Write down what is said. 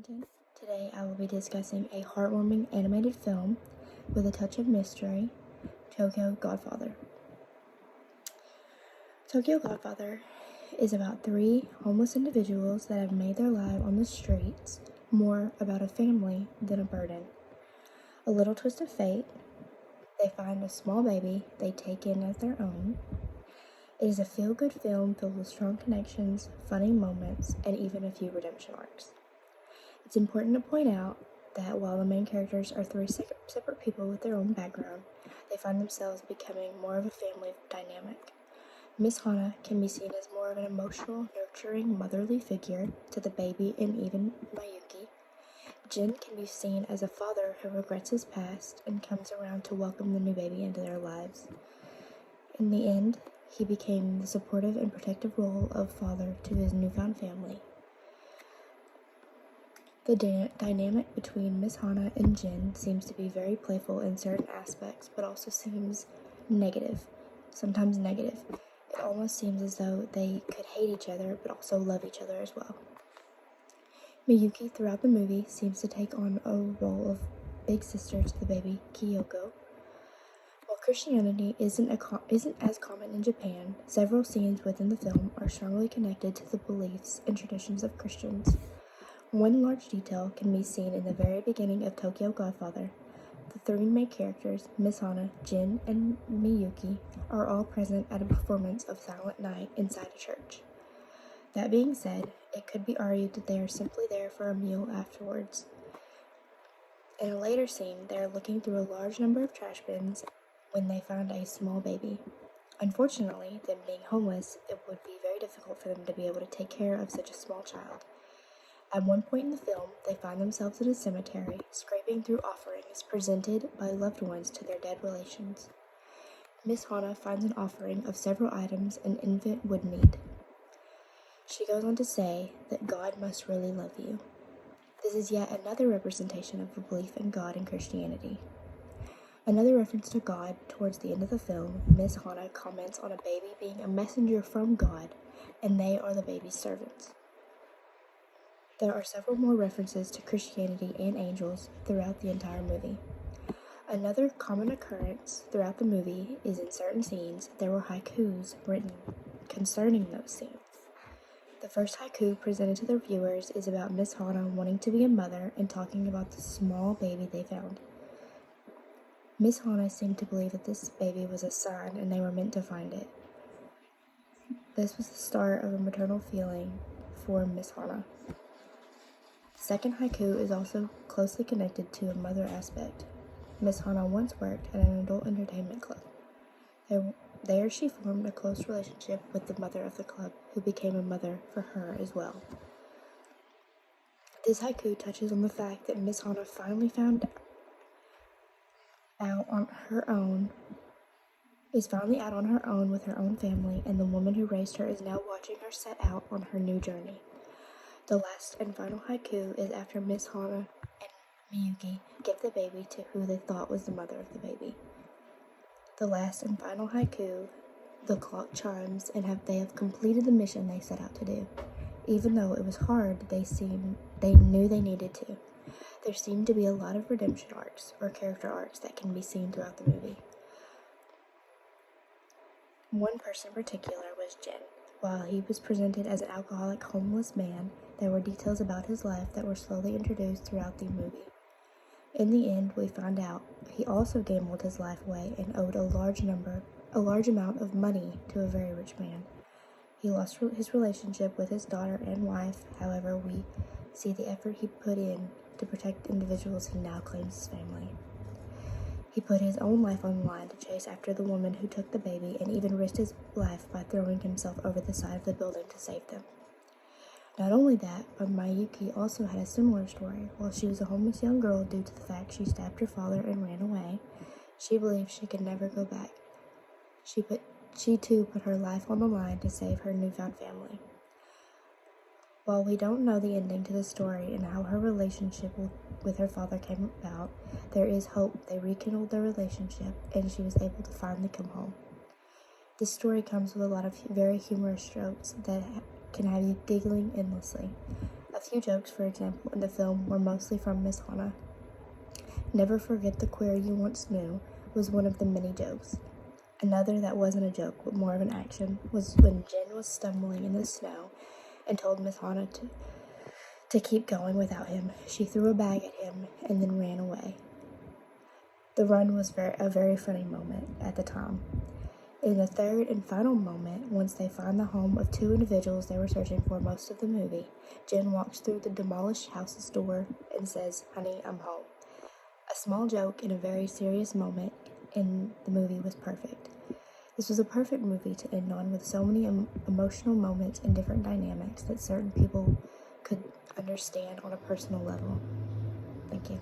Washington. Today I will be discussing a heartwarming animated film with a touch of mystery, Tokyo Godfather. Tokyo Godfather is about three homeless individuals that have made their life on the streets more about a family than a burden. A little twist of fate, they find a small baby they take in as their own. It is a feel-good film filled with strong connections, funny moments, and even a few redemption arcs. It's important to point out that while the main characters are three separate people with their own background, they find themselves becoming more of a family dynamic. Miss Hana can be seen as more of an emotional, nurturing, motherly figure to the baby and even Mayuki. Jin can be seen as a father who regrets his past and comes around to welcome the new baby into their lives. In the end, he became the supportive and protective role of father to his newfound family. The dynamic between Miss Hana and Jin seems to be very playful in certain aspects, but also seems sometimes negative. It almost seems as though they could hate each other, but also love each other as well. Miyuki, throughout the movie, seems to take on a role of big sister to the baby, Kyoko. While Christianity isn't as common in Japan, several scenes within the film are strongly connected to the beliefs and traditions of Christians. One large detail can be seen in the very beginning of Tokyo Godfather. The three main characters, Miss Hana, Jin, and Miyuki, are all present at a performance of Silent Night inside a church. That being said, it could be argued that they are simply there for a meal afterwards. In a later scene, they are looking through a large number of trash bins when they find a small baby. Unfortunately, them being homeless, it would be very difficult for them to be able to take care of such a small child. At one point in the film, they find themselves in a cemetery, scraping through offerings presented by loved ones to their dead relations. Miss Hana finds an offering of several items an infant would need. She goes on to say that God must really love you. This is yet another representation of the belief in God and Christianity. Another reference to God towards the end of the film, Miss Hana comments on a baby being a messenger from God, and they are the baby's servants. There are several more references to Christianity and angels throughout the entire movie. Another common occurrence throughout the movie is in certain scenes there were haikus written concerning those scenes. The first haiku presented to the viewers is about Miss Hana wanting to be a mother and talking about the small baby they found. Miss Hana seemed to believe that this baby was a sign and they were meant to find it. This was the start of a maternal feeling for Miss Hana. The second haiku is also closely connected to a mother aspect. Miss Hana once worked at an adult entertainment club. There she formed a close relationship with the mother of the club, who became a mother for her as well. This haiku touches on the fact that Miss Hana finally found out on her own with her own family, and the woman who raised her is now watching her set out on her new journey. The last and final haiku is after Miss Hana and Miyuki give the baby to who they thought was the mother of the baby. The last and final haiku, the clock chimes, and they have completed the mission they set out to do. Even though it was hard, they knew they needed to. There seemed to be a lot of redemption arcs, or character arcs, that can be seen throughout the movie. One person in particular was Jin. While he was presented as an alcoholic, homeless man, there were details about his life that were slowly introduced throughout the movie. In the end, we found out he also gambled his life away and owed a large amount of money to a very rich man. He lost his relationship with his daughter and wife. However, we see the effort he put in to protect individuals he now claims as family. He put his own life on the line to chase after the woman who took the baby, and even risked his life by throwing himself over the side of the building to save them. Not only that, but Mayuki also had a similar story. While she was a homeless young girl due to the fact she stabbed her father and ran away, she believed she could never go back. She too put her life on the line to save her newfound family. While we don't know the ending to the story and how her relationship with her father came about, there is hope they rekindled their relationship and she was able to finally come home. This story comes with a lot of very humorous tropes that can have you giggling endlessly. A few jokes, for example, in the film were mostly from Miss Hannah. Never forget the queer you once knew was one of the many jokes. Another that wasn't a joke, but more of an action, was when Jen was stumbling in the snow and told Miss Hannah to keep going without him. She threw a bag at him and then ran away. The run was a very funny moment at the time. In the third and final moment, once they find the home of two individuals they were searching for most of the movie, Jen walks through the demolished house's door and says, "Honey, I'm home." A small joke in a very serious moment in the movie was perfect. This was a perfect movie to end on, with so many emotional moments and different dynamics that certain people could understand on a personal level. Thank you.